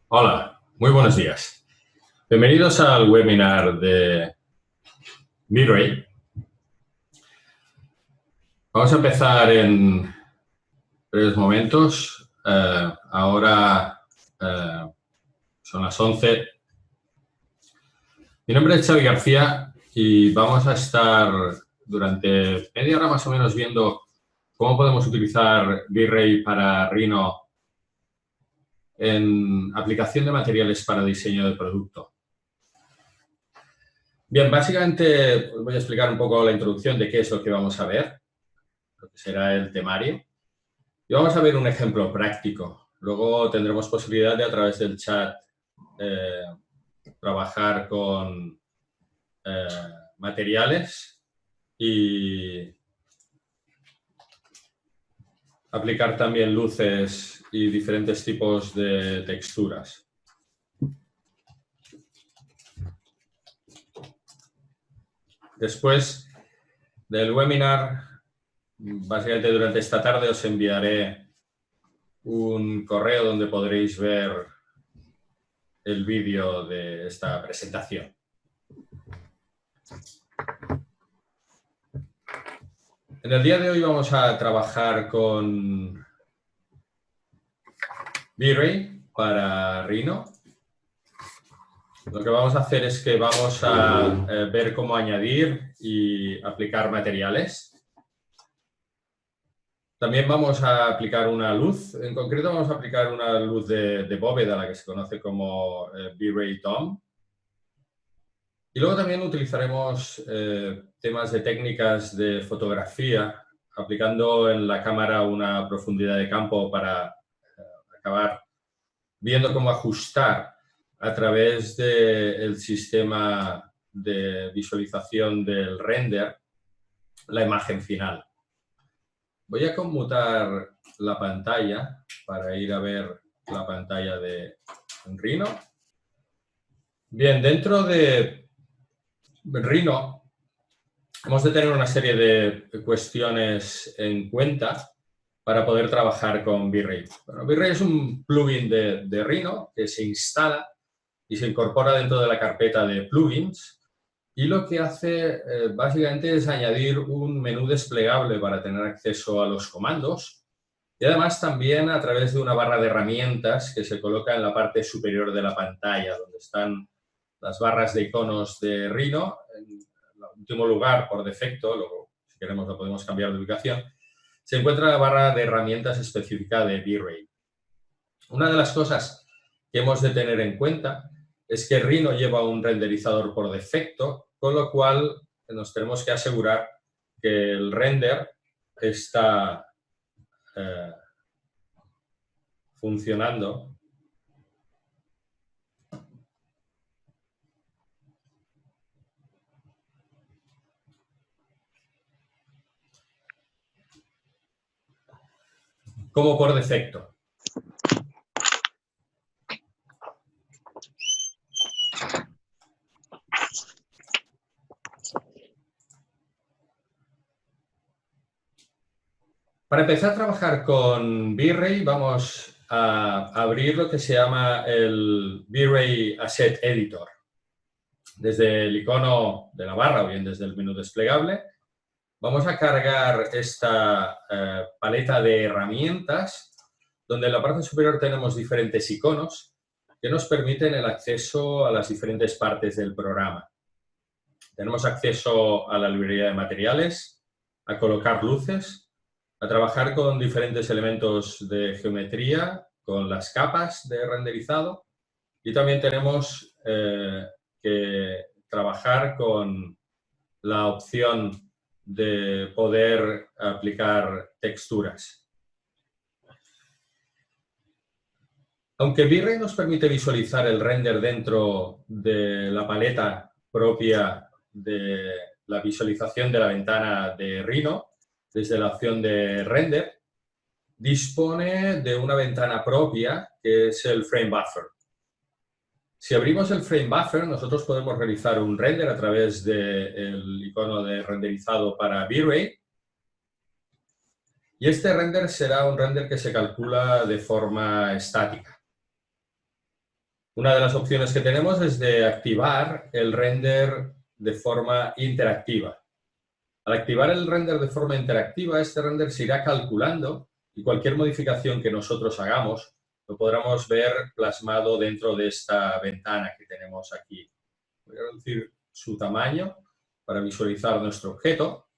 Hola, muy buenos días. Bienvenidos al webinar de V-Ray. Vamos a empezar en breves momentos. Ahora son las 11. Mi nombre es Xavi García y vamos a estar durante media hora más o menos viendo cómo podemos utilizar V-Ray para Rhino en aplicación de materiales para diseño de producto. Bien, básicamente os voy a explicar un poco la introducción de qué es lo que vamos a ver, lo que será el temario. Y vamos a ver un ejemplo práctico. Luego tendremos posibilidad de a través del chat trabajar con materiales y aplicar también luces y diferentes tipos de texturas. Después del webinar, básicamente durante esta tarde os enviaré un correo donde podréis ver el vídeo de esta presentación. En el día de hoy vamos a trabajar con V-Ray para Rhino. Lo que vamos a hacer es que vamos a ver cómo añadir y aplicar materiales. También vamos a aplicar una luz. En concreto vamos a aplicar una luz de bóveda, la que se conoce como V-Ray Dome. Y luego también utilizaremos temas de técnicas de fotografía, aplicando en la cámara una profundidad de campo para acabar viendo cómo ajustar a través del sistema de visualización del render la imagen final. Voy a conmutar la pantalla para ir a ver la pantalla de Rhino. Bien, dentro de Rhino hemos de tener una serie de cuestiones en cuenta para poder trabajar con V-Ray. Bueno, V-Ray es un plugin de Rhino que se instala y se incorpora dentro de la carpeta de plugins, y lo que hace básicamente es añadir un menú desplegable para tener acceso a los comandos, y además también a través de una barra de herramientas que se coloca en la parte superior de la pantalla, donde están las barras de iconos de Rhino. En último lugar, por defecto, luego si queremos lo podemos cambiar de ubicación, se encuentra la barra de herramientas específica de V-Ray. Una de las cosas que hemos de tener en cuenta es que Rhino lleva un renderizador por defecto, con lo cual nos tenemos que asegurar que el render está funcionando . Como por defecto. Para empezar a trabajar con V-Ray vamos a abrir lo que se llama el V-Ray Asset Editor. Desde el icono de la barra o bien desde el menú desplegable, vamos a cargar esta paleta de herramientas, donde en la parte superior tenemos diferentes iconos que nos permiten el acceso a las diferentes partes del programa. Tenemos acceso a la librería de materiales, a colocar luces, a trabajar con diferentes elementos de geometría, con las capas de renderizado, y también tenemos que trabajar con la opción de poder aplicar texturas. Aunque V-Ray nos permite visualizar el render dentro de la paleta propia de la visualización de la ventana de Rhino, desde la opción de render, dispone de una ventana propia que es el Frame Buffer. Si abrimos el Frame Buffer, nosotros podemos realizar un render a través del icono de renderizado para V-Ray, y este render será un render que se calcula de forma estática. Una de las opciones que tenemos es de activar el render de forma interactiva. Al activar el render de forma interactiva, este render se irá calculando y cualquier modificación que nosotros hagamos lo podremos ver plasmado dentro de esta ventana que tenemos aquí. Voy a reducir su tamaño para visualizar nuestro objeto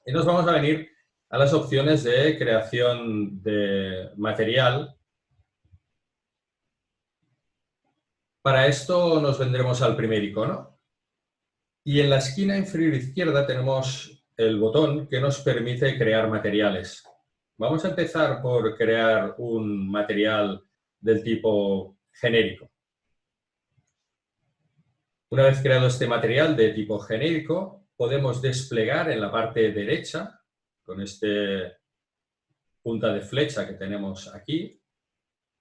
y nos vamos a venir a las opciones de creación de material. Para esto nos vendremos al primer icono y en la esquina inferior izquierda tenemos el botón que nos permite crear materiales. Vamos a empezar por crear un material del tipo genérico. Una vez creado este material de tipo genérico, podemos desplegar en la parte derecha, con este punta de flecha que tenemos aquí,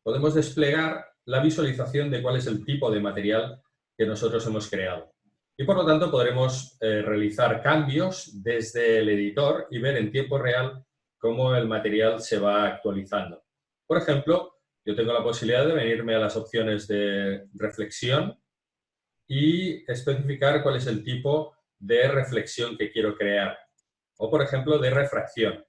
podemos desplegar la visualización de cuál es el tipo de material que nosotros hemos creado. Y por lo tanto podremos realizar cambios desde el editor y ver en tiempo real cómo el material se va actualizando. Por ejemplo, yo tengo la posibilidad de venirme a las opciones de reflexión y especificar cuál es el tipo de reflexión que quiero crear. O, por ejemplo, de refracción.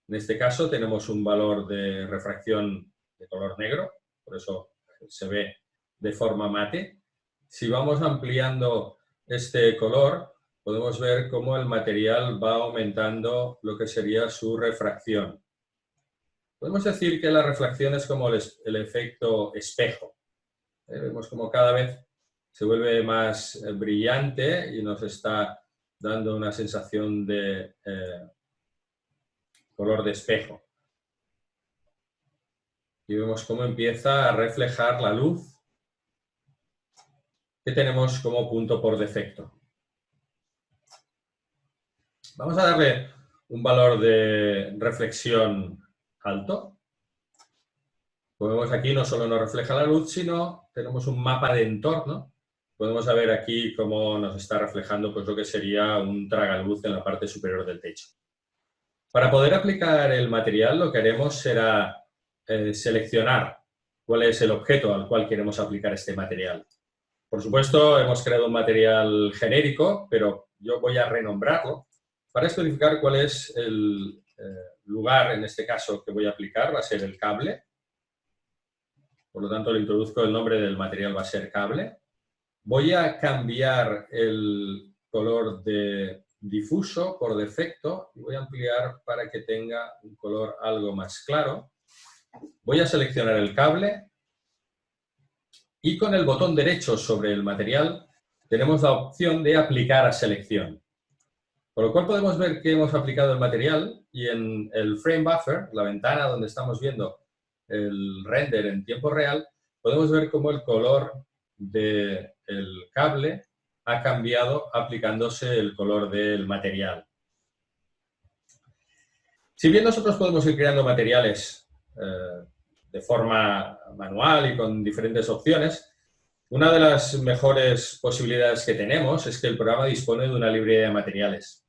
En este caso tenemos un valor de refracción de color negro, por eso se ve de forma mate. Si vamos ampliando este color, podemos ver cómo el material va aumentando lo que sería su refracción. Podemos decir que la refracción es como el efecto espejo. Vemos como cada vez se vuelve más brillante y nos está dando una sensación de color de espejo. Y vemos cómo empieza a reflejar la luz que tenemos como punto por defecto. Vamos a darle un valor de reflexión alto. Como vemos aquí, no solo nos refleja la luz, sino tenemos un mapa de entorno. Podemos ver aquí cómo nos está reflejando pues, lo que sería un tragaluz en la parte superior del techo. Para poder aplicar el material, lo que haremos será seleccionar cuál es el objeto al cual queremos aplicar este material. Por supuesto, hemos creado un material genérico, pero yo voy a renombrarlo para especificar cuál es el lugar, en este caso, que voy a aplicar. Va a ser el cable. Por lo tanto, le introduzco el nombre del material, va a ser cable. Voy a cambiar el color de difuso por defecto y voy a ampliar para que tenga un color algo más claro. Voy a seleccionar el cable y con el botón derecho sobre el material tenemos la opción de aplicar a selección. Con lo cual podemos ver que hemos aplicado el material y en el frame buffer, la ventana donde estamos viendo el render en tiempo real, podemos ver cómo el color del cable ha cambiado aplicándose el color del material. Si bien nosotros podemos ir creando materiales de forma manual y con diferentes opciones, una de las mejores posibilidades que tenemos es que el programa dispone de una librería de materiales.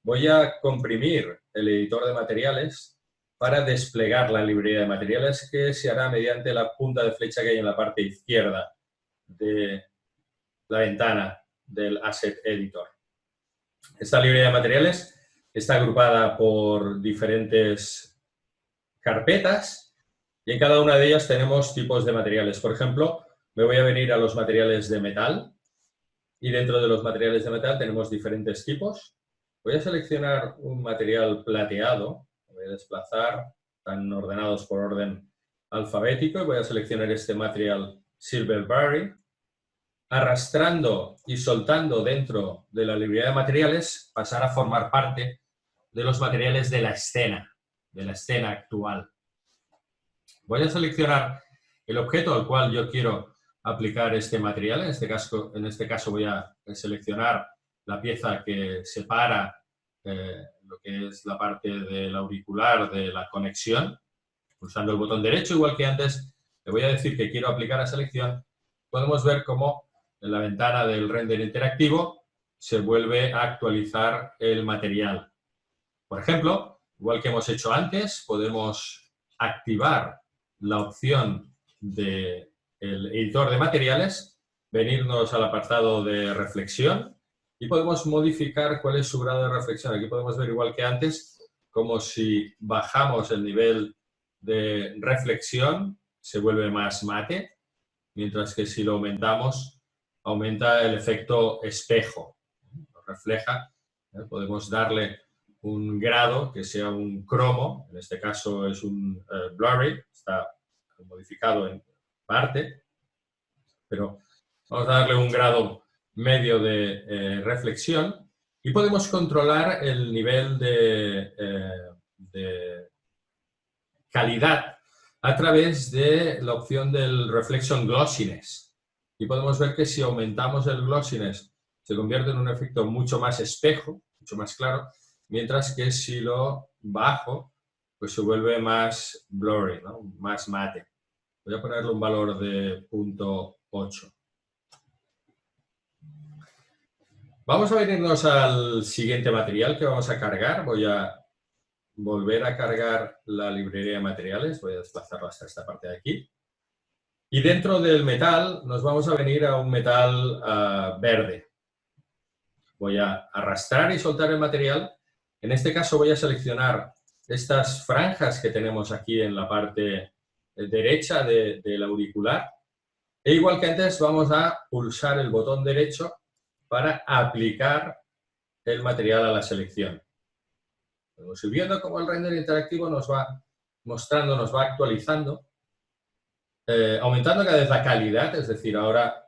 Voy a comprimir el editor de materiales para desplegar la librería de materiales que se hará mediante la punta de flecha que hay en la parte izquierda de la ventana del Asset Editor. Esta librería de materiales está agrupada por diferentes carpetas y en cada una de ellas tenemos tipos de materiales. Por ejemplo, me voy a venir a los materiales de metal y dentro de los materiales de metal tenemos diferentes tipos. Voy a seleccionar un material plateado, voy a desplazar, están ordenados por orden alfabético y voy a seleccionar este material Silverberry. Arrastrando y soltando dentro de la librería de materiales, pasar a formar parte de los materiales de la escena actual. Voy a seleccionar el objeto al cual yo quiero aplicar este material. En este caso voy a seleccionar la pieza que separa lo que es la parte del auricular de la conexión. Pulsando el botón derecho, igual que antes, le voy a decir que quiero aplicar a selección. Podemos ver cómo en la ventana del render interactivo se vuelve a actualizar el material. Por ejemplo, igual que hemos hecho antes, podemos activar la opción de el editor de materiales, venirnos al apartado de reflexión y podemos modificar cuál es su grado de reflexión. Aquí podemos ver, igual que antes, como si bajamos el nivel de reflexión, se vuelve más mate, mientras que si lo aumentamos, aumenta el efecto espejo. Nos refleja, podemos darle un grado que sea un cromo, en este caso es un blurry, está modificado en parte, pero vamos a darle un grado medio de reflexión y podemos controlar el nivel de calidad a través de la opción del Reflection Glossiness. Y podemos ver que si aumentamos el glossiness se convierte en un efecto mucho más espejo, mucho más claro, mientras que si lo bajo, pues se vuelve más blurry, ¿no? Más mate. Voy a ponerle un valor de 0.8. Vamos a venirnos al siguiente material que vamos a cargar. Voy a volver a cargar la librería de materiales. Voy a desplazarlo hasta esta parte de aquí. Y dentro del metal nos vamos a venir a un metal verde. Voy a arrastrar y soltar el material. En este caso voy a seleccionar estas franjas que tenemos aquí en la parte derecha del auricular. E igual que antes vamos a pulsar el botón derecho para aplicar el material a la selección. Vamos viendo cómo el render interactivo nos va mostrando, nos va actualizando, aumentando cada vez la calidad, es decir, ahora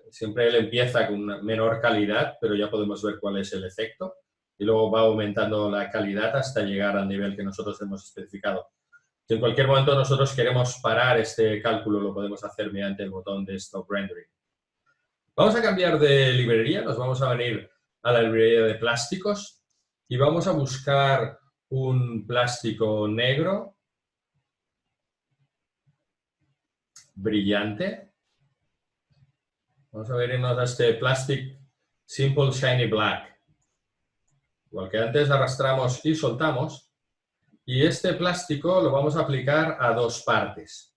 siempre él empieza con una menor calidad, pero ya podemos ver cuál es el efecto y luego va aumentando la calidad hasta llegar al nivel que nosotros hemos especificado. Si en cualquier momento nosotros queremos parar este cálculo, lo podemos hacer mediante el botón de Stop Rendering. Vamos a cambiar de librería, nos vamos a venir a la librería de plásticos y vamos a buscar un plástico negro, brillante. Vamos a venirnos a este Plastic Simple Shiny Black. Igual que antes, arrastramos y soltamos. Y este plástico lo vamos a aplicar a dos partes.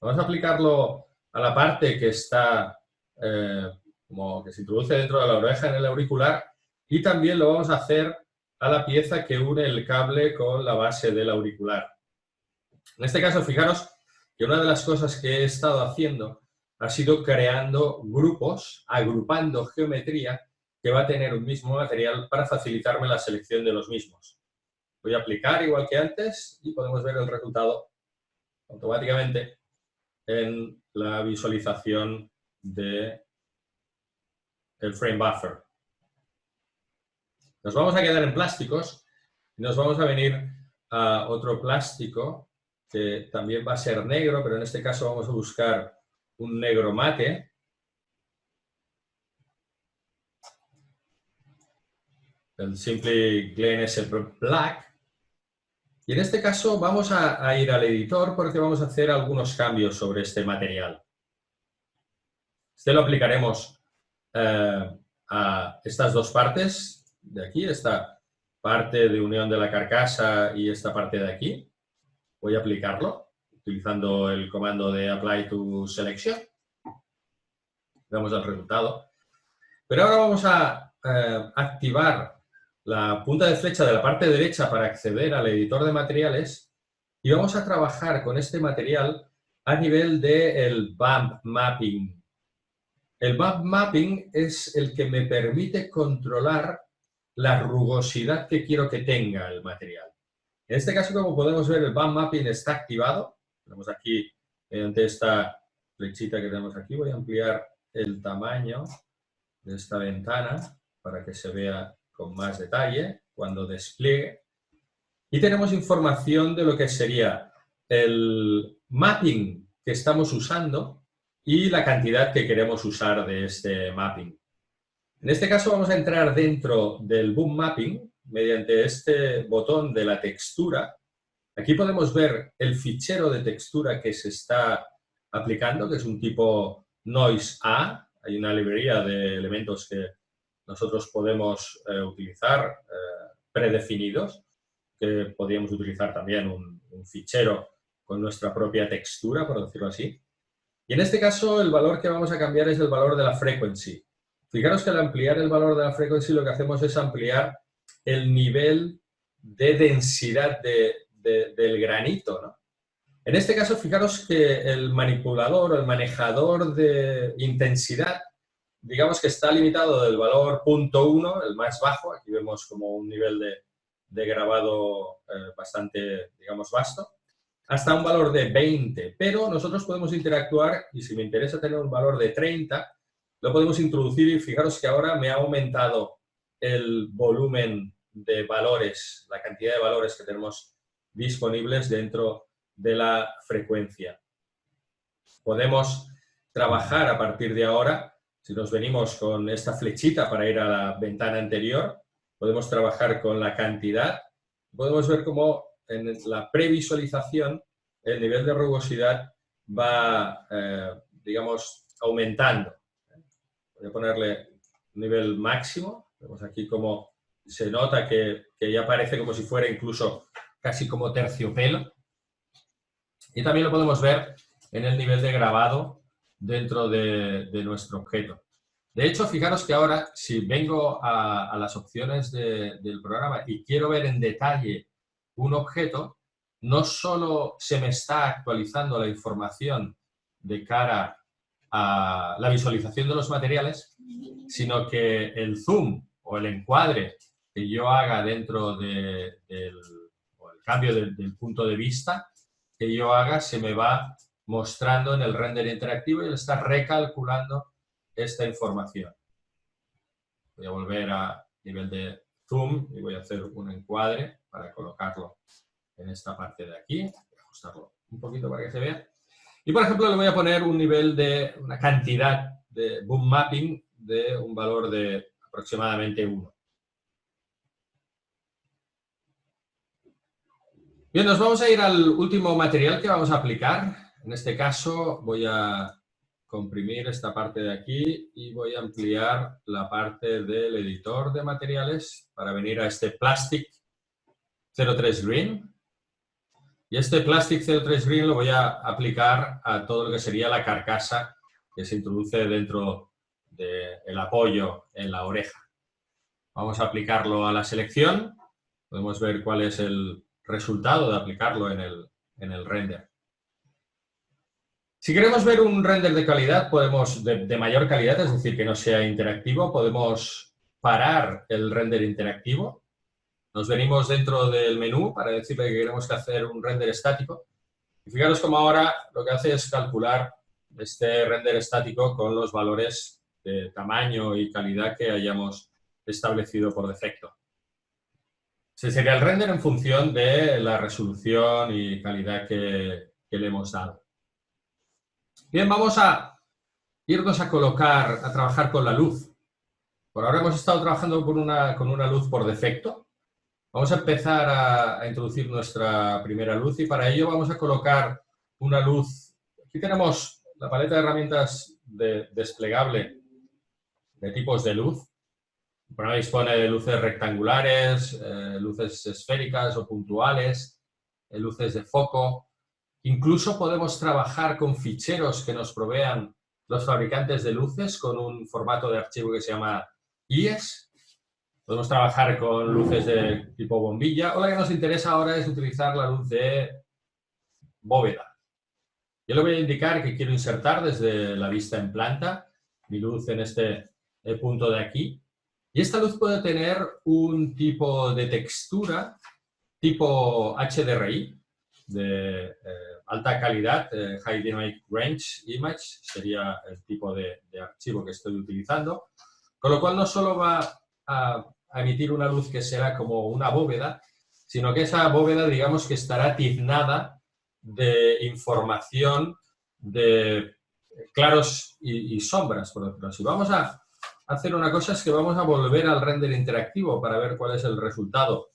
Vamos a aplicarlo a la parte que está como que se introduce dentro de la oreja en el auricular y también lo vamos a hacer a la pieza que une el cable con la base del auricular. En este caso, fijaros que una de las cosas que he estado haciendo ha sido creando grupos, agrupando geometría que va a tener un mismo material para facilitarme la selección de los mismos. Voy a aplicar igual que antes y podemos ver el resultado automáticamente en la visualización del frame buffer. Nos vamos a quedar en plásticos y nos vamos a venir a otro plástico que también va a ser negro, pero en este caso vamos a buscar un negro mate. El Simply Glen es el Black. Y en este caso vamos a ir al editor porque vamos a hacer algunos cambios sobre este material. Este lo aplicaremos a estas dos partes de aquí, esta parte de unión de la carcasa y esta parte de aquí. Voy a aplicarlo utilizando el comando de Apply to Selection. Vemos el resultado. Pero ahora vamos a activar la punta de flecha de la parte derecha para acceder al editor de materiales y vamos a trabajar con este material a nivel del bump mapping. El bump mapping es el que me permite controlar la rugosidad que quiero que tenga el material. En este caso, como podemos ver, el bump mapping está activado. Tenemos aquí, mediante esta flechita que tenemos aquí, voy a ampliar el tamaño de esta ventana para que se vea con más detalle cuando despliegue. Y tenemos información de lo que sería el mapping que estamos usando y la cantidad que queremos usar de este mapping. En este caso vamos a entrar dentro del bump mapping mediante este botón de la textura. Aquí podemos ver el fichero de textura que se está aplicando, que es un tipo Noise A. Hay una librería de elementos que nosotros podemos utilizar predefinidos, que podríamos utilizar también un fichero con nuestra propia textura, por decirlo así. Y en este caso el valor que vamos a cambiar es el valor de la frequency. Fijaros que al ampliar el valor de la frequency lo que hacemos es ampliar el nivel de densidad del granito, ¿no? En este caso, fijaros que el manipulador o el manejador de intensidad, digamos que está limitado del valor 0.1, el más bajo, aquí vemos como un nivel de grabado bastante, digamos, vasto, hasta un valor de 20, pero nosotros podemos interactuar y si me interesa tener un valor de 30, lo podemos introducir y fijaros que ahora me ha aumentado el volumen de valores, la cantidad de valores que tenemos disponibles dentro de la frecuencia. Podemos trabajar a partir de ahora, si nos venimos con esta flechita para ir a la ventana anterior, podemos trabajar con la cantidad. Podemos ver cómo en la previsualización el nivel de rugosidad va, digamos, aumentando. Voy a ponerle nivel máximo. Vemos aquí cómo se nota que ya parece como si fuera incluso casi como terciopelo. Y también lo podemos ver en el nivel de grabado dentro de nuestro objeto. De hecho, fijaros que ahora, si vengo a las opciones del programa y quiero ver en detalle un objeto, no solo se me está actualizando la información de cara a la visualización de los materiales, sino que el zoom o el encuadre que yo haga dentro o el cambio del punto de vista que yo haga se me va mostrando en el render interactivo y él está recalculando esta información. Voy a volver a nivel de zoom y voy a hacer un encuadre para colocarlo en esta parte de aquí. Voy a ajustarlo un poquito para que se vea. Y, por ejemplo, le voy a poner un nivel de una cantidad de boom mapping de un valor de aproximadamente 1. Bien, nos vamos a ir al último material que vamos a aplicar. En este caso voy a comprimir esta parte de aquí y voy a ampliar la parte del editor de materiales para venir a este Plastic 03 Green. Y este Plastic 03 Green lo voy a aplicar a todo lo que sería la carcasa que se introduce dentro del apoyo en la oreja. Vamos a aplicarlo a la selección. Podemos ver cuál es el resultado de aplicarlo en el render. Si queremos ver un render de calidad, podemos de mayor calidad, es decir, que no sea interactivo, podemos parar el render interactivo. Nos venimos dentro del menú para decirle que queremos hacer un render estático. Y fijaros cómo ahora lo que hace es calcular este render estático con los valores de tamaño y calidad que hayamos establecido por defecto. Ese sería el render en función de la resolución y calidad que le hemos dado. Bien, vamos a irnos a trabajar con la luz. Por ahora hemos estado trabajando con una luz por defecto. Vamos a empezar a introducir nuestra primera luz y para ello vamos a colocar una luz. Aquí tenemos la paleta de herramientas desplegable de tipos de luz. El programa dispone de luces rectangulares, luces esféricas o puntuales, luces de foco. Incluso podemos trabajar con ficheros que nos provean los fabricantes de luces con un formato de archivo que se llama IES. Podemos trabajar con luces de tipo bombilla o la que nos interesa ahora es utilizar la luz de bóveda. Yo le voy a indicar que quiero insertar desde la vista en planta mi luz en este punto de aquí. Y esta luz puede tener un tipo de textura tipo HDRI, de alta calidad, High Dynamic Range Image, sería el tipo de archivo que estoy utilizando. Con lo cual no solo va a emitir una luz que será como una bóveda, sino que esa bóveda, digamos, que estará tiznada de información de claros y sombras, por decirlo así. Vamos a hacer una cosa, es que vamos a volver al render interactivo para ver cuál es el resultado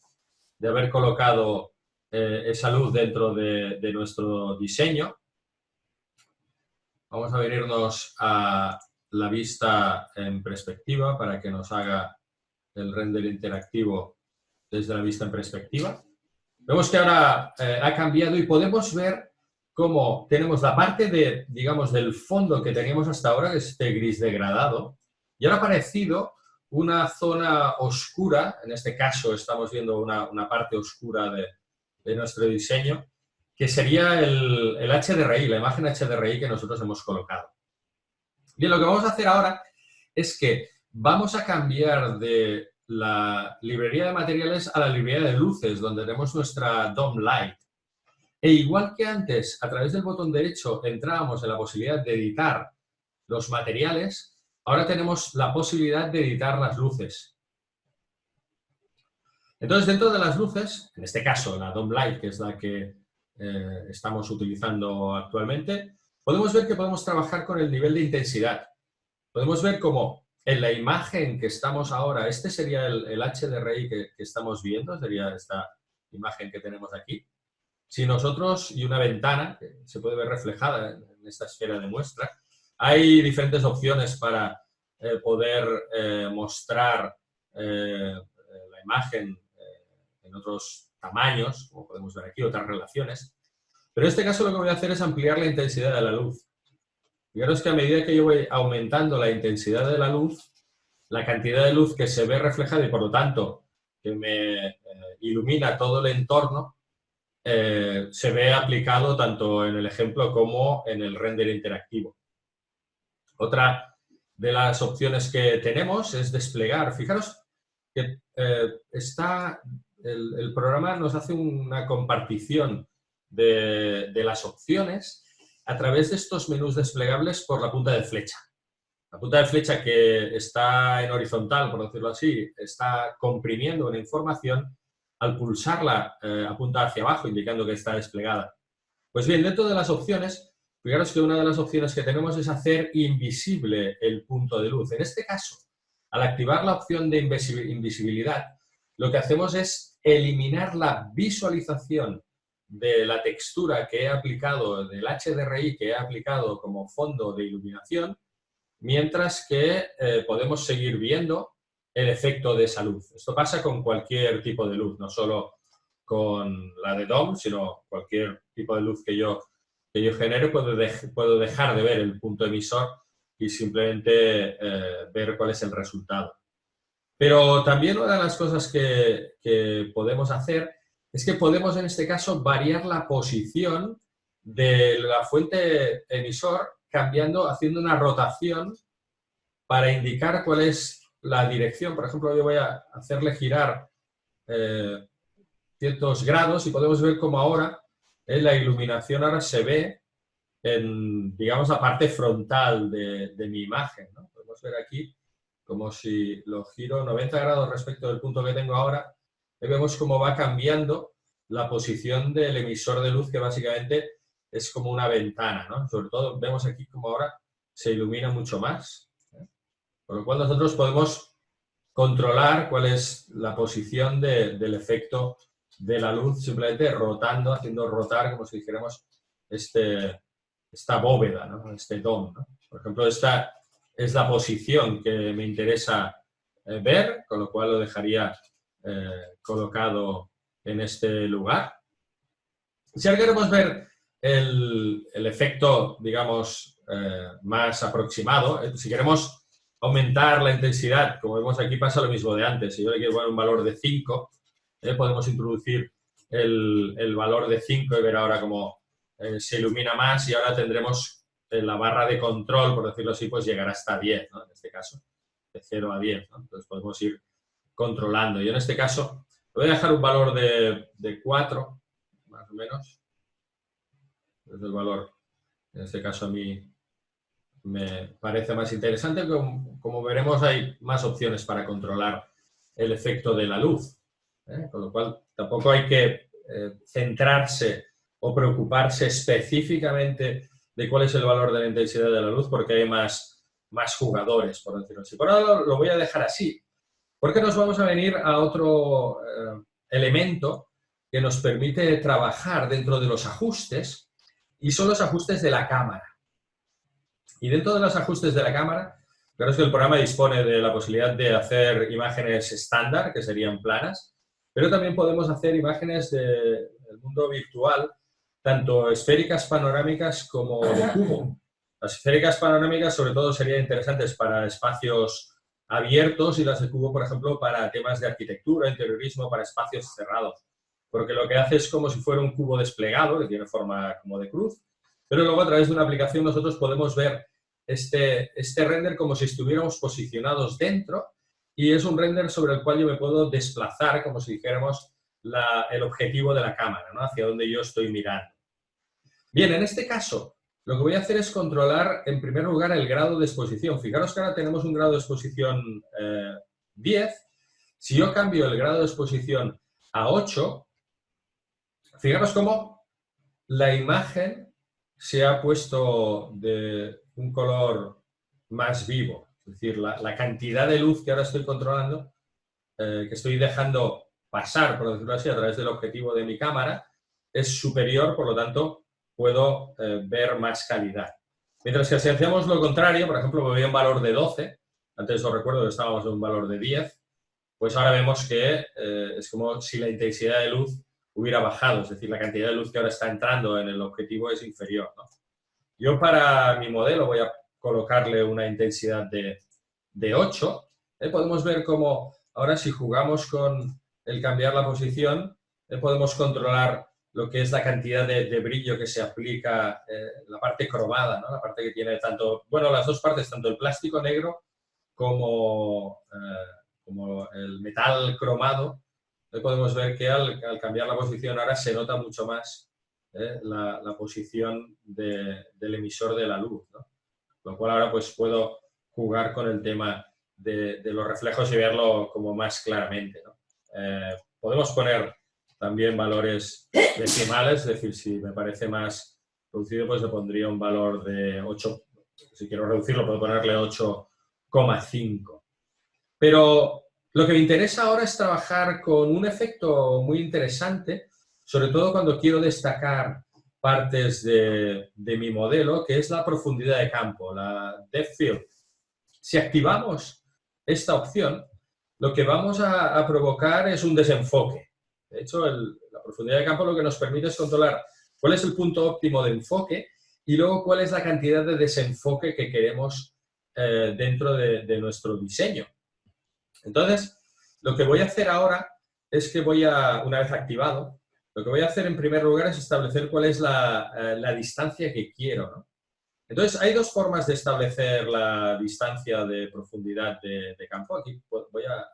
de haber colocado esa luz dentro de nuestro diseño. Vamos a venirnos a la vista en perspectiva para que nos haga el render interactivo desde la vista en perspectiva. Vemos que ahora ha cambiado y podemos ver cómo tenemos la parte de, digamos, del fondo que teníamos hasta ahora, que es este gris degradado, y ahora ha aparecido una zona oscura. En este caso estamos viendo una parte oscura de nuestro diseño, que sería el HDRI, la imagen HDRI que nosotros hemos colocado. Bien, lo que vamos a hacer ahora es que vamos a cambiar de la librería de materiales a la librería de luces, donde tenemos nuestra DOM Light. E igual que antes, a través del botón derecho entrábamos en la posibilidad de editar los materiales, ahora tenemos la posibilidad de editar las luces. Entonces, dentro de las luces, en este caso la DOM Light, que es la que estamos utilizando actualmente, podemos ver que podemos trabajar con el nivel de intensidad. Podemos ver cómo en la imagen que estamos ahora, este sería el HDRI que estamos viendo, sería esta imagen que tenemos aquí. Si nosotros, y una ventana que se puede ver reflejada en esta esfera de muestra, hay diferentes opciones para poder mostrar la imagen en otros tamaños, como podemos ver aquí, otras relaciones. Pero en este caso lo que voy a hacer es ampliar la intensidad de la luz. Fijaros que a medida que yo voy aumentando la intensidad de la luz, la cantidad de luz que se ve reflejada y por lo tanto que me ilumina todo el entorno, se ve aplicado tanto en el ejemplo como en el render interactivo. Otra de las opciones que tenemos es desplegar. Fijaros que el programa nos hace una compartición de las opciones a través de estos menús desplegables por la punta de flecha. La punta de flecha que está en horizontal, por decirlo así, está comprimiendo una información. Al pulsarla apunta hacia abajo, indicando que está desplegada. Pues bien, dentro de las opciones, fijaros que una de las opciones que tenemos es hacer invisible el punto de luz. En este caso, al activar la opción de invisibilidad, lo que hacemos es eliminar la visualización de la textura que he aplicado, del HDRI que he aplicado como fondo de iluminación, mientras que podemos seguir viendo el efecto de esa luz. Esto pasa con cualquier tipo de luz, no solo con la de DOM, sino cualquier tipo de luz que yo genere, puedo dejar de ver el punto emisor y simplemente ver cuál es el resultado. Pero también una de las cosas que podemos hacer es que podemos, en este caso, variar la posición de la fuente emisor haciendo una rotación para indicar cuál es la dirección. Por ejemplo, yo voy a hacerle girar ciertos grados y podemos ver cómo ahora la iluminación ahora se ve en, digamos, la parte frontal de mi imagen, ¿no? Podemos ver aquí como si lo giro 90 grados respecto del punto que tengo ahora, y vemos cómo va cambiando la posición del emisor de luz, que básicamente es como una ventana, ¿no? Sobre todo vemos aquí como ahora se ilumina mucho más, ¿eh? Con lo cual nosotros podemos controlar cuál es la posición del efecto de la luz simplemente rotando, haciendo rotar, como si dijéramos, esta bóveda, ¿no? Este dom, ¿no? Por ejemplo, esta es la posición que me interesa ver, con lo cual lo dejaría colocado en este lugar. Si ahora queremos ver el efecto, digamos, más aproximado, si queremos aumentar la intensidad, como vemos aquí pasa lo mismo de antes. Si yo le quiero poner un valor de 5, podemos introducir el valor de 5 y ver ahora cómo se ilumina más, y ahora tendremos la barra de control, por decirlo así, pues llegará hasta 10, ¿no? En este caso, de 0 a 10, ¿no? Entonces podemos ir controlando. Yo en este caso voy a dejar un valor de 4, más o menos. Es el valor, en este caso a mí me parece más interesante. Como veremos, hay más opciones para controlar el efecto de la luz, ¿eh? Con lo cual tampoco hay que centrarse o preocuparse específicamente de cuál es el valor de la intensidad de la luz, porque hay más jugadores, por decirlo así. Por ahora lo voy a dejar así, porque nos vamos a venir a otro elemento que nos permite trabajar dentro de los ajustes, y son los ajustes de la cámara. Y dentro de los ajustes de la cámara, claro, es que el programa dispone de la posibilidad de hacer imágenes estándar, que serían planas, pero también podemos hacer imágenes del mundo virtual, tanto esféricas panorámicas como de cubo. Las esféricas panorámicas sobre todo serían interesantes para espacios abiertos y las de cubo, por ejemplo, para temas de arquitectura, interiorismo, para espacios cerrados. Porque lo que hace es como si fuera un cubo desplegado, que tiene forma como de cruz, pero luego a través de una aplicación nosotros podemos ver este render como si estuviéramos posicionados dentro, y es un render sobre el cual yo me puedo desplazar, como si dijéramos, el objetivo de la cámara, ¿no? Hacia donde yo estoy mirando. Bien, en este caso, lo que voy a hacer es controlar, en primer lugar, el grado de exposición. Fijaros que ahora tenemos un grado de exposición 10. Si yo cambio el grado de exposición a 8, fijaros cómo la imagen se ha puesto de un color más vivo. Es decir, la cantidad de luz que ahora estoy controlando, que estoy dejando pasar, por decirlo así, a través del objetivo de mi cámara, es superior, por lo tanto, puedo ver más calidad. Mientras que si hacemos lo contrario, por ejemplo, me voy a un valor de 12, antes os recuerdo que estábamos en un valor de 10, pues ahora vemos que es como si la intensidad de luz hubiera bajado, es decir, la cantidad de luz que ahora está entrando en el objetivo es inferior, ¿no? Yo para mi modelo voy a colocarle una intensidad de 8. Podemos ver cómo ahora si jugamos con el cambiar la posición, podemos controlar lo que es la cantidad de brillo que se aplica, la parte cromada, ¿no? La parte que tiene tanto, bueno, las dos partes, tanto el plástico negro como el metal cromado. Podemos ver que al cambiar la posición ahora se nota mucho más la posición del emisor de la luz, ¿no? Lo cual ahora pues puedo jugar con el tema de los reflejos y verlo como más claramente, ¿no? Podemos poner también valores decimales, es decir, si me parece más reducido, pues le pondría un valor de 8, si quiero reducirlo puedo ponerle 8,5. Pero lo que me interesa ahora es trabajar con un efecto muy interesante, sobre todo cuando quiero destacar partes de mi modelo, que es la profundidad de campo, la depth field. Si activamos esta opción, lo que vamos a provocar es un desenfoque. De hecho, la profundidad de campo lo que nos permite es controlar cuál es el punto óptimo de enfoque y luego cuál es la cantidad de desenfoque que queremos dentro de nuestro diseño. Entonces, lo que voy a hacer ahora es que una vez activado, lo que voy a hacer en primer lugar es establecer cuál es la distancia que quiero, ¿no? Entonces, hay dos formas de establecer la distancia de profundidad de campo. Aquí voy a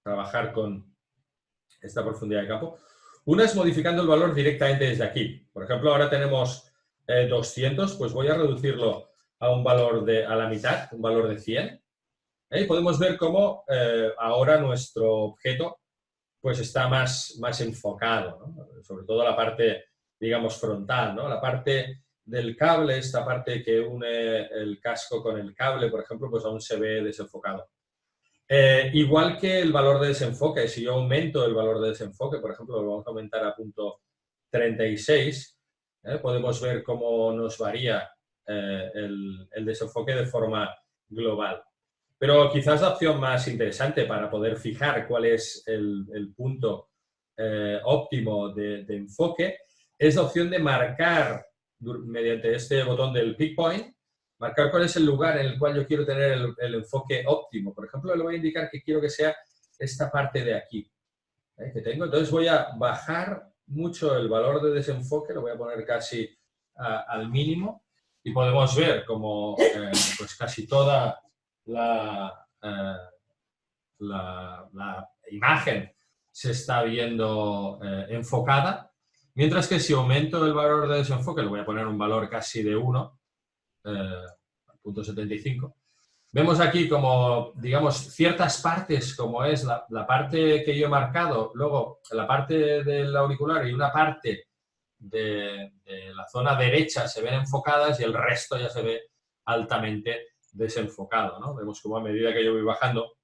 trabajar con esta profundidad de campo. Una es modificando el valor directamente desde aquí. Por ejemplo, ahora tenemos 200, pues voy a reducirlo a un valor a la mitad, un valor de 100. Y podemos ver cómo ahora nuestro objeto pues está más enfocado, ¿no? Sobre todo la parte, digamos, frontal, ¿no? La parte del cable, esta parte que une el casco con el cable, por ejemplo, pues aún se ve desenfocado. Igual que el valor de desenfoque, si yo aumento el valor de desenfoque, por ejemplo, lo vamos a aumentar a punto 36, podemos ver cómo nos varía el desenfoque de forma global. Pero quizás la opción más interesante para poder fijar cuál es el punto óptimo de enfoque es la opción de marcar mediante este botón del pick point, marcar cuál es el lugar en el cual yo quiero tener el enfoque óptimo. Por ejemplo, le voy a indicar que quiero que sea esta parte de aquí que tengo. Entonces voy a bajar mucho el valor de desenfoque, lo voy a poner casi al mínimo y podemos ver como pues casi toda la imagen se está viendo enfocada, mientras que si aumento el valor de desenfoque, le voy a poner un valor casi de 1, 0.75, vemos aquí como, digamos, ciertas partes, como es la parte que yo he marcado, luego la parte del auricular y una parte de la zona derecha se ven enfocadas y el resto ya se ve altamente desenfocado, ¿no? Vemos como a medida que yo voy bajando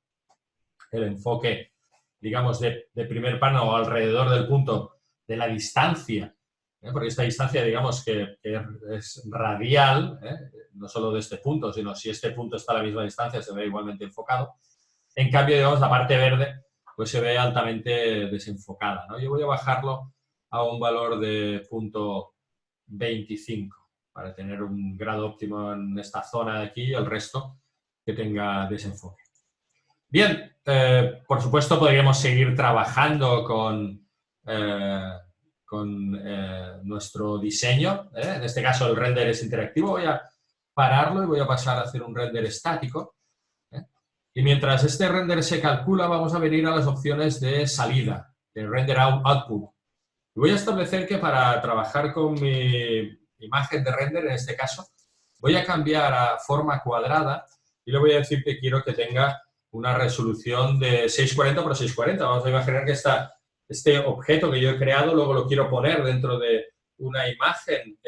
el enfoque, digamos, de primer plano o alrededor del punto de la distancia, porque esta distancia, digamos, que es radial, no solo de este punto, sino si este punto está a la misma distancia se ve igualmente enfocado. En cambio, digamos, la parte verde pues se ve altamente desenfocada, ¿no? Yo voy a bajarlo a un valor de 0.25 para tener un grado óptimo en esta zona de aquí y el resto que tenga desenfoque. Bien, por supuesto podríamos seguir trabajando con nuestro diseño. En este caso el render es interactivo. Voy a pararlo y voy a pasar a hacer un render estático. Y mientras este render se calcula, vamos a venir a las opciones de salida, de render output. Y voy a establecer que para trabajar con mi imagen de render, en este caso, voy a cambiar a forma cuadrada y le voy a decir que quiero que tenga una resolución de 640 por 640. Vamos a imaginar que este objeto que yo he creado luego lo quiero poner dentro de una imagen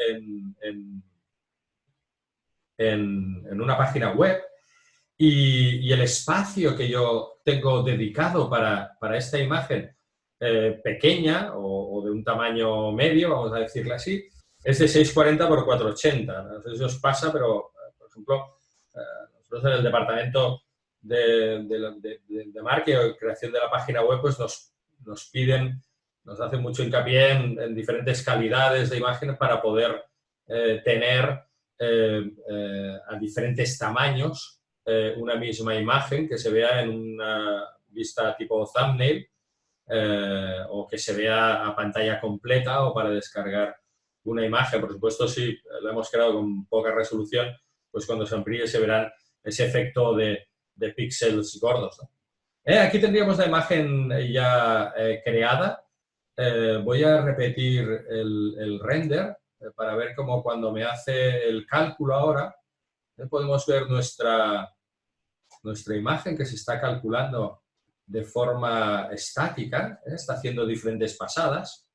en una página web y el espacio que yo tengo dedicado para esta imagen pequeña o de un tamaño medio, vamos a decirle así, es de 640 por 480. No sé si os pasa, pero, por ejemplo, nosotros en el departamento de marketing o creación de la página web, pues nos piden, nos hacen mucho hincapié en diferentes calidades de imágenes para poder tener a diferentes tamaños una misma imagen que se vea en una vista tipo thumbnail o que se vea a pantalla completa o para descargar una imagen. Por supuesto, si la hemos creado con poca resolución, pues cuando se amplíe se verán ese efecto de píxeles gordos, ¿no? Aquí tendríamos la imagen ya creada. Voy a repetir el render para ver cómo cuando me hace el cálculo ahora, podemos ver nuestra imagen que se está calculando de forma estática, está haciendo diferentes pasadas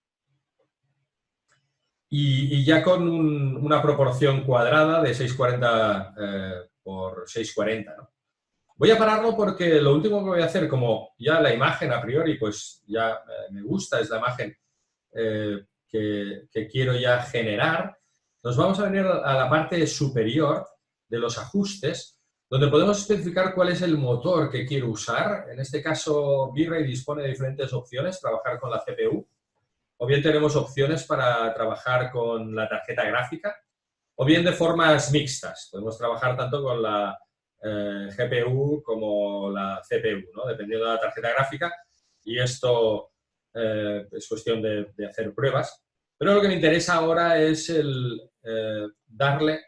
y ya con una proporción cuadrada de 640 por 640, ¿no? Voy a pararlo porque lo último que voy a hacer, como ya la imagen a priori pues ya me gusta, es la imagen que quiero ya generar, nos vamos a venir a la parte superior de los ajustes, donde podemos especificar cuál es el motor que quiero usar. En este caso, V-Ray dispone de diferentes opciones, trabajar con la CPU, o bien tenemos opciones para trabajar con la tarjeta gráfica, o bien de formas mixtas. Podemos trabajar tanto con la GPU como la CPU, ¿no? Dependiendo de la tarjeta gráfica, y esto es cuestión de hacer pruebas. Pero lo que me interesa ahora es darle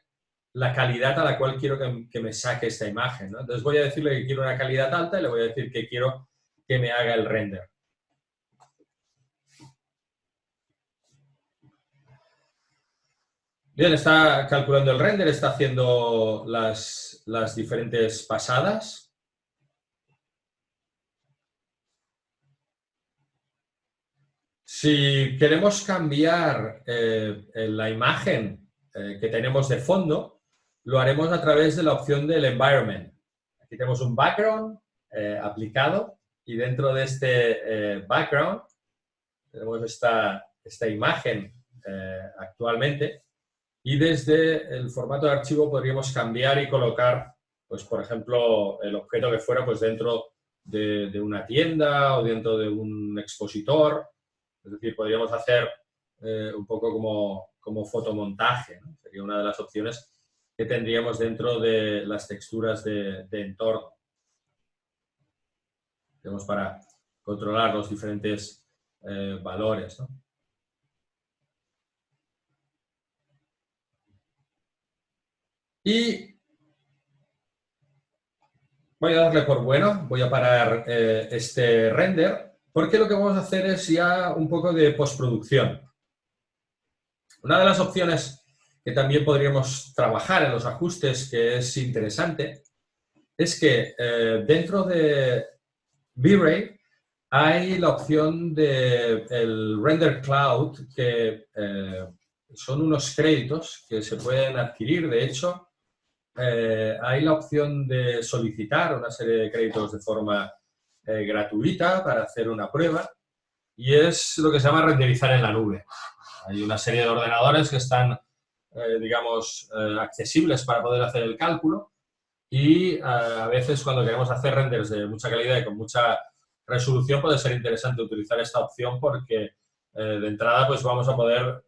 la calidad a la cual quiero que me saque esta imagen, ¿no? Entonces voy a decirle que quiero una calidad alta y le voy a decir que quiero que me haga el render. Bien, está calculando el render, está haciendo las diferentes pasadas. Si queremos cambiar la imagen que tenemos de fondo, lo haremos a través de la opción del environment. Aquí tenemos un background aplicado y dentro de este background tenemos esta imagen actualmente y desde el formato de archivo podríamos cambiar y colocar, pues por ejemplo, el objeto que fuera pues dentro de una tienda o dentro de un expositor. Es decir, podríamos hacer un poco como fotomontaje, ¿no? Sería una de las opciones que tendríamos dentro de las texturas de entorno. Tenemos para controlar los diferentes valores, ¿no? Y voy a darle por bueno, voy a parar este render, porque lo que vamos a hacer es ya un poco de postproducción. Una de las opciones que también podríamos trabajar en los ajustes, que es interesante, es que dentro de V-Ray hay la opción del Render Cloud, que son unos créditos que se pueden adquirir. De hecho, hay la opción de solicitar una serie de créditos de forma gratuita para hacer una prueba y es lo que se llama renderizar en la nube. Hay una serie de ordenadores que están, digamos, accesibles para poder hacer el cálculo y a veces cuando queremos hacer renders de mucha calidad y con mucha resolución puede ser interesante utilizar esta opción porque de entrada pues vamos a poder,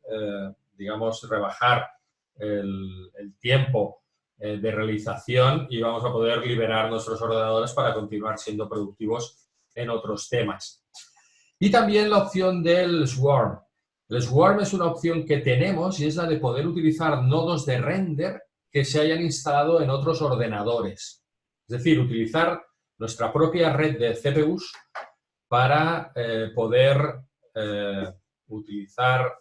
digamos, rebajar el tiempo de realización y vamos a poder liberar nuestros ordenadores para continuar siendo productivos en otros temas. Y también la opción del Swarm. El Swarm es una opción que tenemos y es la de poder utilizar nodos de render que se hayan instalado en otros ordenadores. Es decir, utilizar nuestra propia red de CPUs para poder utilizar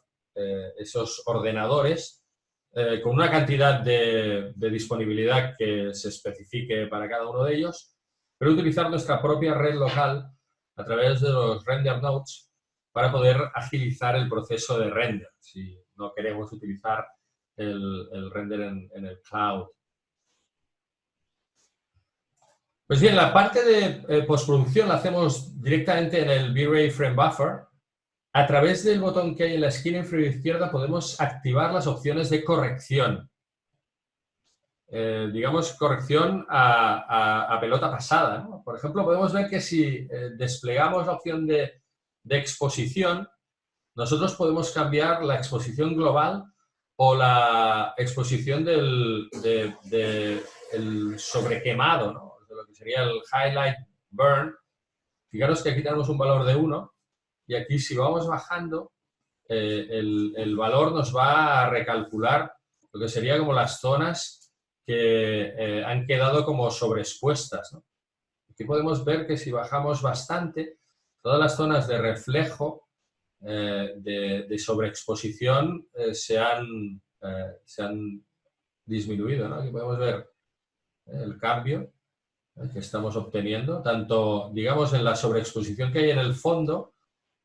esos ordenadores con una cantidad de disponibilidad que se especifique para cada uno de ellos, pero utilizar nuestra propia red local a través de los render nodes para poder agilizar el proceso de render, si no queremos utilizar el render en el cloud. Pues bien, la parte de postproducción la hacemos directamente en el V-Ray Frame Buffer. A través del botón que hay en la esquina inferior izquierda podemos activar las opciones de corrección. Digamos, corrección a pelota pasada, ¿no? Por ejemplo, podemos ver que si desplegamos la opción de exposición, nosotros podemos cambiar la exposición global o la exposición del sobrequemado, ¿no? De lo que sería el highlight burn. Fijaros que aquí tenemos un valor de 1 y aquí si vamos bajando, el valor nos va a recalcular lo que sería como las zonas que han quedado como sobreexpuestas, ¿no? Aquí podemos ver que si bajamos bastante, todas las zonas de reflejo de sobreexposición se han disminuido, ¿no? Aquí podemos ver el cambio que estamos obteniendo, tanto, digamos, en la sobreexposición que hay en el fondo,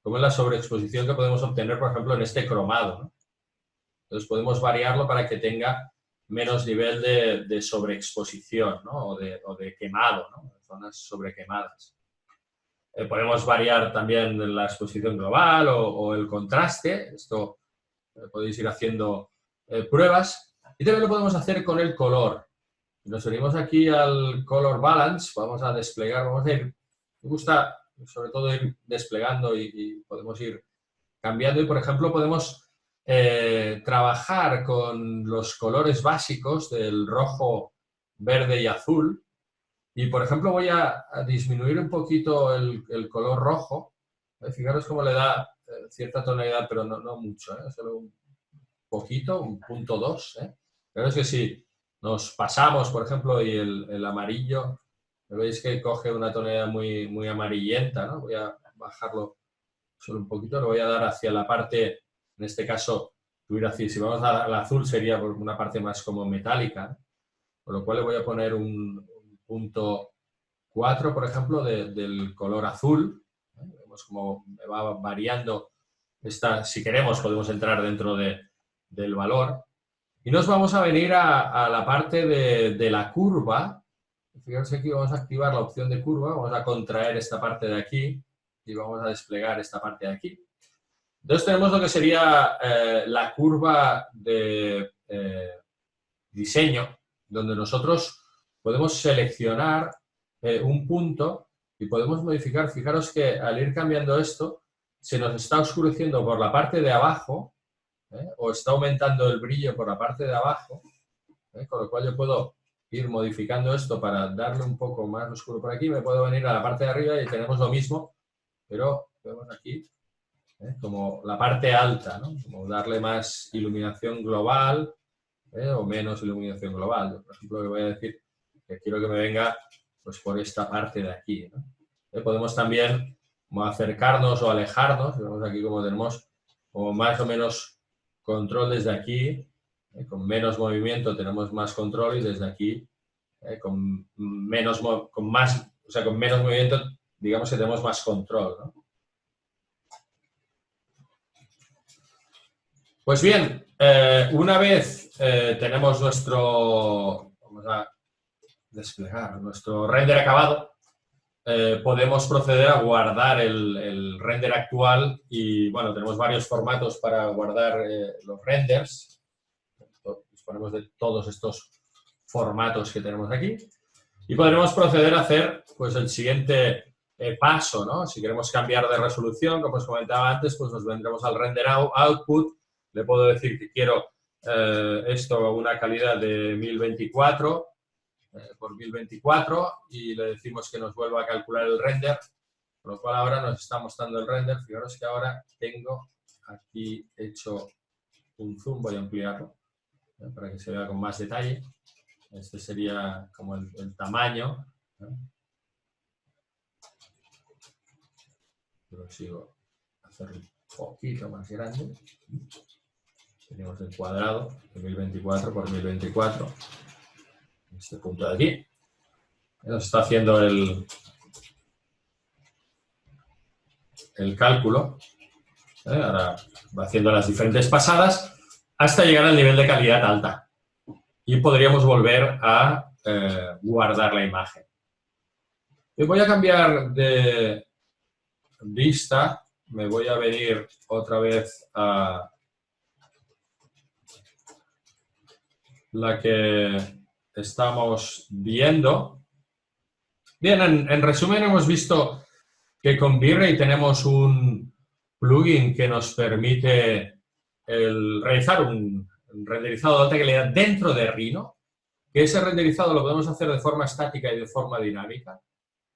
como en la sobreexposición que podemos obtener, por ejemplo, en este cromado, ¿no? Entonces podemos variarlo para que tenga menos nivel de sobreexposición, ¿no? o de quemado, ¿no? Zonas sobrequemadas. Podemos variar también la exposición global o el contraste. Esto podéis ir haciendo pruebas. Y también lo podemos hacer con el color. Nos venimos aquí al Color Balance. Vamos a desplegar, vamos a ir... Me gusta sobre todo ir desplegando y podemos ir cambiando. Y, por ejemplo, podemos trabajar con los colores básicos del rojo, verde y azul. Y, por ejemplo, voy a disminuir un poquito el color rojo. Fijaros cómo le da cierta tonalidad, pero no mucho, solo un poquito, un 0.2. Pero es que si nos pasamos, por ejemplo, y el amarillo, veis que coge una tonalidad muy, muy amarillenta, ¿no? Voy a bajarlo solo un poquito, lo voy a dar hacia la parte, en este caso, si vamos al azul sería una parte más como metálica, ¿no? Con lo cual le voy a poner un 0.4, por ejemplo, del color azul. Vemos cómo va variando. Si queremos, podemos entrar dentro del valor. Y nos vamos a venir a la parte de la curva. Fíjense aquí, vamos a activar la opción de curva. Vamos a contraer esta parte de aquí y vamos a desplegar esta parte de aquí. Entonces tenemos lo que sería la curva de diseño, donde nosotros podemos seleccionar un punto y podemos modificar. Fijaros que al ir cambiando esto, se nos está oscureciendo por la parte de abajo, o está aumentando el brillo por la parte de abajo, con lo cual yo puedo ir modificando esto para darle un poco más oscuro por aquí. Me puedo venir a la parte de arriba y tenemos lo mismo, pero vemos aquí como la parte alta, ¿no? Como darle más iluminación global, o menos iluminación global. Yo, por ejemplo, le voy a decir que quiero que me venga pues, por esta parte de aquí, ¿no? Podemos también como acercarnos o alejarnos. Vemos aquí como tenemos como más o menos control desde aquí. Con menos movimiento tenemos más control y desde aquí con menos movimiento digamos que tenemos más control, ¿no? Pues bien, una vez tenemos vamos a desplegar nuestro render acabado, podemos proceder a guardar el render actual y, bueno, tenemos varios formatos para guardar los renders. Disponemos de todos estos formatos que tenemos aquí y podremos proceder a hacer pues, el siguiente paso, ¿no? Si queremos cambiar de resolución, como os comentaba antes, pues nos vendremos al render output. Le puedo decir que quiero esto una calidad de 1024 por 1024 y le decimos que nos vuelva a calcular el render, con lo cual ahora nos está mostrando el render. Fijaros que ahora tengo aquí hecho un zoom, voy a ampliarlo para que se vea con más detalle. Este sería como el tamaño. Lo sigo a hacer un poquito más grande. Tenemos el cuadrado de 1024 por 1024. Este punto de aquí. Nos está haciendo el cálculo. Ahora va haciendo las diferentes pasadas hasta llegar al nivel de calidad alta. Y podríamos volver a guardar la imagen. Y voy a cambiar de vista. Me voy a venir otra vez a la que estamos viendo. Bien, en resumen hemos visto que con V-Ray tenemos un plugin que nos permite realizar un renderizado de alta calidad dentro de Rhino, que ese renderizado lo podemos hacer de forma estática y de forma dinámica,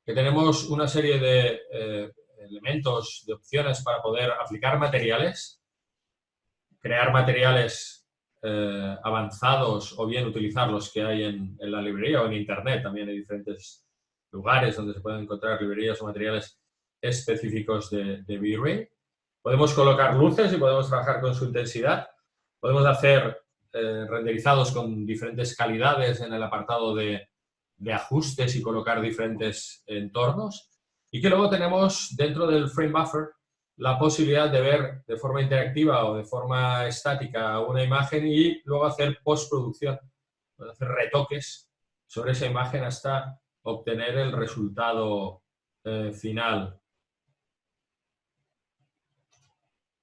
que tenemos una serie de elementos, de opciones para poder aplicar materiales, crear materiales avanzados o bien utilizar los que hay en la librería o en Internet. También hay diferentes lugares donde se pueden encontrar librerías o materiales específicos de V-Ray. Podemos colocar luces y podemos trabajar con su intensidad. Podemos hacer renderizados con diferentes calidades en el apartado de ajustes y colocar diferentes entornos. Y que luego tenemos dentro del Frame Buffer la posibilidad de ver de forma interactiva o de forma estática una imagen y luego hacer postproducción, hacer retoques sobre esa imagen hasta obtener el resultado final.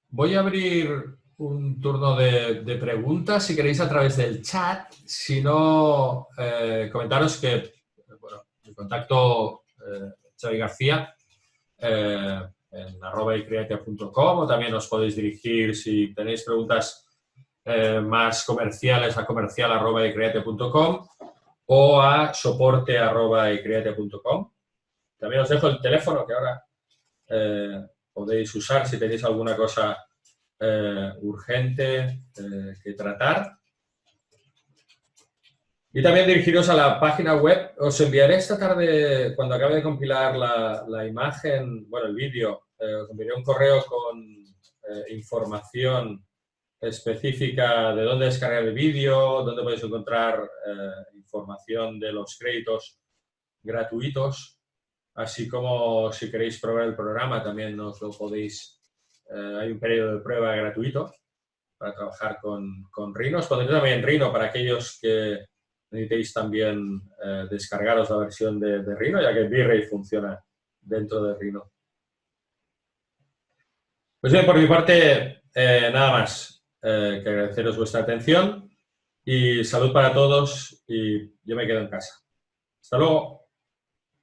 Voy a abrir un turno de preguntas, si queréis, a través del chat. Si no, comentaros que bueno, mi contacto Xavi García en @icreatia.com, o también os podéis dirigir, si tenéis preguntas más comerciales, a comercial@icreatia.com o a soporte@icreatia.com. También os dejo el teléfono que ahora podéis usar si tenéis alguna cosa urgente que tratar. Y también dirigiros a la página web. Os enviaré esta tarde, cuando acabe de compilar la imagen, bueno, el vídeo, os enviaré un correo con información específica de dónde descargar el vídeo, dónde podéis encontrar información de los créditos gratuitos, así como si queréis probar el programa también os lo podéis. Hay un periodo de prueba gratuito para trabajar con Rhino. Os pondré también Rhino para aquellos que necesitéis también descargaros la versión de Rhino, ya que V-Ray funciona dentro de Rhino. Pues bien, por mi parte, nada más que agradeceros vuestra atención y salud para todos, y yo me quedo en casa. Hasta luego.